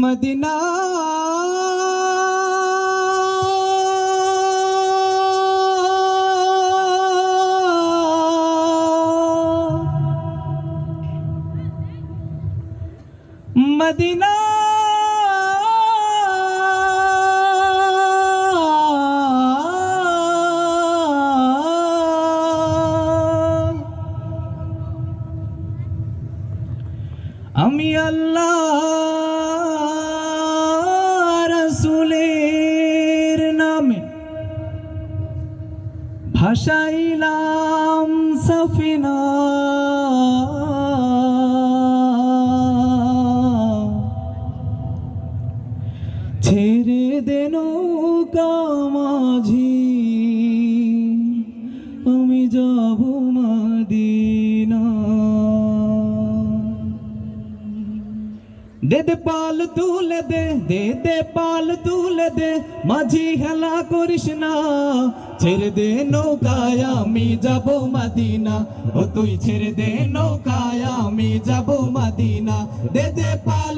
Medina Medina আমি আল্লাহ রাসূলের নামে ভাসাইলাম সফিনা ছেড়ে দে নৌকা মাঝি আমি যাব মদিনা দে দে পাল তুলে দে দে দে পাল তুলে দে মাঝি হেলা করিস না ছেড়ে দে নৌকায় আমি যাব মদিনা ও তুই ছেড়ে দে নৌকায় আমি যাব মদিনা দে দে পাল